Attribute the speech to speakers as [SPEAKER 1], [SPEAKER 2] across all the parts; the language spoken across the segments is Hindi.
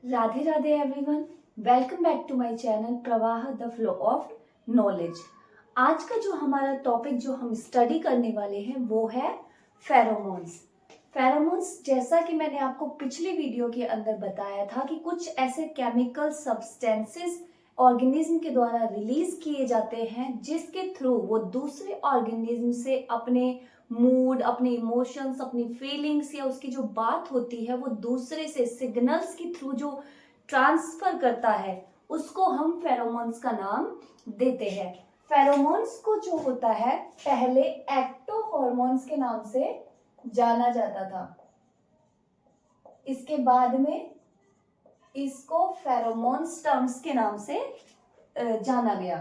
[SPEAKER 1] Radhe Radhe everyone, welcome back to my channel Pravah the flow of knowledge. आज का जो हमारा टॉपिक जो हम स्टडी करने वाले हैं वो है फेरोमोन्स। फेरोमोन्स, जैसा कि मैंने आपको पिछली वीडियो के अंदर बताया था कि कुछ ऐसे केमिकल सब्सटेंसेस ऑर्गेनिज्म के द्वारा रिलीज किए जाते हैं जिसके थ्रू वो दूसरे ऑर्गेनिज्म से अपने मूड, अपने इमोशंस, अपनी फीलिंग्स या उसकी जो बात होती है वो दूसरे से सिग्नल्स के थ्रू जो ट्रांसफर करता है उसको हम फेरोमोन्स का नाम देते हैं। फेरोमोन्स को जो होता है पहले एक्टो हॉर्मोन्स के नाम से जाना जाता था, इसके बाद में इसको फेरोमोन्स टर्म्स के नाम से जाना गया।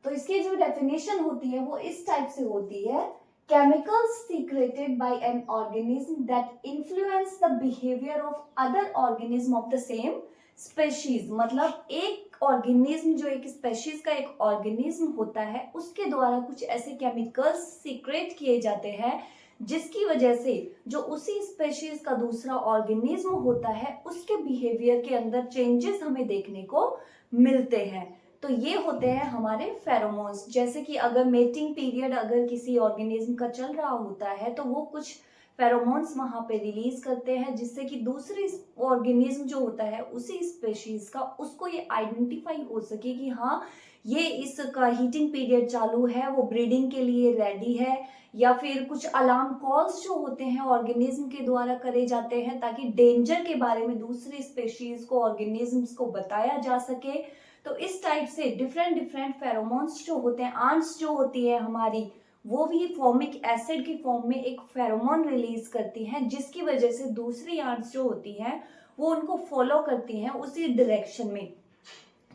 [SPEAKER 1] तो इसकी जो डेफिनेशन होती है वो इस टाइप से होती है: chemicals secreted by an organism that influence the behavior of other organism of the same species। मतलब एक ऑर्गेनिज्म जो एक स्पेशीज का एक ऑर्गेनिज्म होता है उसके द्वारा कुछ ऐसे केमिकल्स सीक्रेट किए जाते हैं जिसकी वजह से जो उसी स्पेशीज का दूसरा ऑर्गेनिज्म होता है उसके बिहेवियर के अंदर चेंजेस हमें देखने को मिलते हैं। तो ये होते हैं हमारे फेरोमोन्स। जैसे कि अगर मेटिंग पीरियड अगर किसी ऑर्गेनिज्म का चल रहा होता है तो वो कुछ फेरोमोन्स वहां पे रिलीज करते हैं जिससे कि दूसरी ऑर्गेनिज्म जो होता है उसी स्पेशीज का उसको ये आइडेंटिफाई हो सके कि हाँ ये इसका हीटिंग पीरियड चालू है, वो ब्रीडिंग के लिए रेडी है, या फिर कुछ अलार्म कॉल्स जो होते हैं ऑर्गेनिज्म के द्वारा करे जाते हैं ताकि डेंजर के बारे में दूसरी स्पेशीज को, ऑर्गेनिज्म्स को बताया जा सके। तो इस टाइप से डिफरेंट डिफरेंट फेरोमोन्स जो होते हैं, आंट्स जो होती है हमारी, वो भी फॉर्मिक एसिड की फॉर्म में एक फेरोमोन रिलीज करती हैं जिसकी वजह से दूसरी आंट्स जो होती हैं वो उनको फॉलो करती हैं उसी डायरेक्शन में।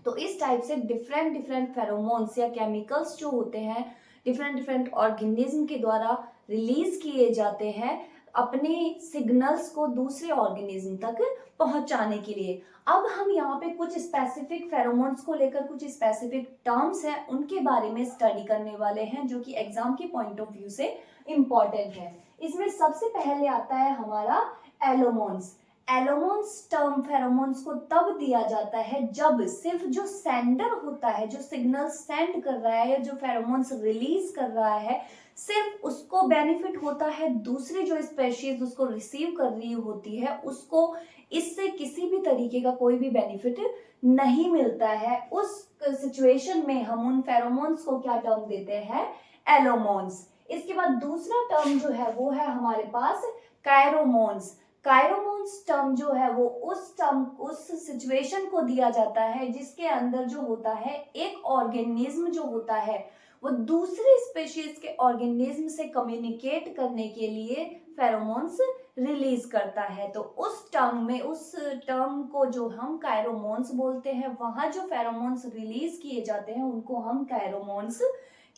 [SPEAKER 1] तो इस टाइप से डिफरेंट डिफरेंट फेरोमोन्स या केमिकल्स जो होते हैं डिफरेंट डिफरेंट ऑर्गेनिज्म के द्वारा रिलीज किए जाते हैं अपने सिग्नल्स को दूसरे ऑर्गेनिज्म तक पहुंचाने के लिए। अब हम यहाँ पे कुछ स्पेसिफिक फेरोमोन्स को लेकर कुछ स्पेसिफिक टर्म्स हैं उनके बारे में स्टडी करने वाले हैं जो कि एग्जाम के पॉइंट ऑफ व्यू से इम्पॉर्टेंट है। इसमें सबसे पहले आता है हमारा एलोमोन्स। एलोमोन्स टर्म फेरोमोन्स को तब दिया जाता है जब सिर्फ जो सेंडर होता है, जो सिग्नल सेंड कर रहा है या जो फेरोमोन्स रिलीज कर रहा है, सिर्फ उसको बेनिफिट होता है, दूसरी जो स्पेशीज उसको रिसीव कर रही होती है उसको इससे किसी भी तरीके का कोई भी बेनिफिट नहीं मिलता है। उस सिचुएशन में हम उन फेरोमोन्स को क्या टर्म देते हैं? एलोमोन्स। इसके बाद दूसरा टर्म जो है वो है हमारे पास कायरोमोन्स। कायरोमोन्स टर्म जो है वो उस सिचुएशन को दिया जाता है जिसके अंदर जो होता है एक ऑर्गेनिज्म जो होता है वो दूसरे स्पेशीज के ऑर्गेनिज्म से कम्युनिकेट करने के लिए फेरोमोन्स रिलीज करता है। तो उस टर्म को जो हम कायरोमोन्स बोलते हैं, वहां जो फेरोमोन्स रिलीज किए जाते हैं उनको हम कायरोमोन्स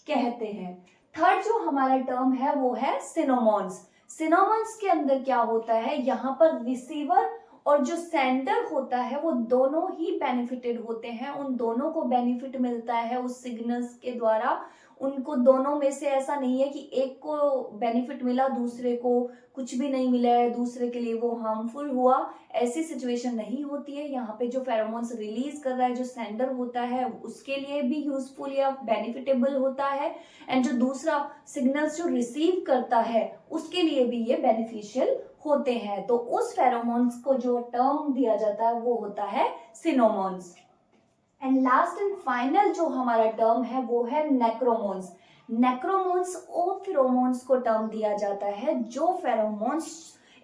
[SPEAKER 1] कहते हैं। थर्ड जो हमारा टर्म है वो है सिनोमोन्स। सिनोमोन्स के अंदर क्या होता है, यहाँ पर रिसीवर और जो सेंडर होता है वो दोनों ही बेनिफिटेड होते हैं, उन दोनों को बेनिफिट मिलता है उस सिग्नल्स के द्वारा। उनको दोनों में से ऐसा नहीं है कि एक को बेनिफिट मिला दूसरे को कुछ भी नहीं मिला है, दूसरे के लिए वो हार्मफुल हुआ, ऐसी सिचुएशन नहीं होती है। यहाँ पे जो फेरोमोन्स रिलीज कर रहा है जो सेंडर होता है उसके लिए भी यूजफुल या बेनिफिटेबल होता है, एंड जो दूसरा सिग्नल्स जो रिसीव करता है उसके लिए भी ये बेनिफिशियल होते हैं। तो उस फेरोमोन्स को जो टर्म दिया जाता है वो होता है सिनोमोन्स। एंड लास्ट एंड फाइनल जो हमारा टर्म है वो है नेक्रोमोन्स। नेक्रोमोन्स और फेरोमोन्स को टर्म दिया जाता है जो फेरोमोन्स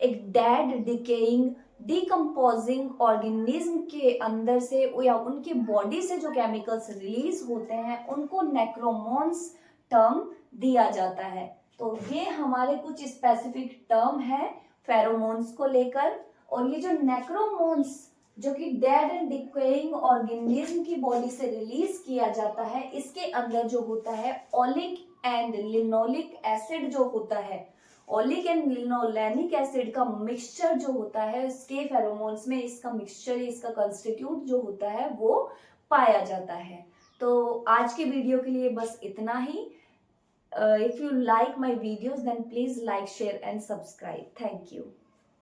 [SPEAKER 1] एक डेड, डिकेइंग, डिकम्पोजिंग ऑर्गेनिज्म के अंदर से या उनके बॉडी से जो केमिकल्स रिलीज होते हैं उनको नेक्रोमोन्स टर्म दिया जाता है। तो ये हमारे कुछ स्पेसिफिक टर्म है फेरोमोन्स को लेकर। और ये जो नेक्रोमोन्स जो कि डेड एंड डिकेइंग ऑर्गेनिज्म की बॉडी से रिलीज किया जाता है, इसके अंदर जो होता है ओलिक एंड लिनोलिक एसिड जो होता है, ओलिक एंड लिनोलेनिक एसिड का मिक्सचर जो होता है इसके फेरोमोन्स में, इसका मिक्सचर, इसका कंस्टिट्यूट जो होता है वो पाया जाता है। तो आज के वीडियो के लिए बस इतना ही। If you like my videos then please like, share and subscribe. Thank you.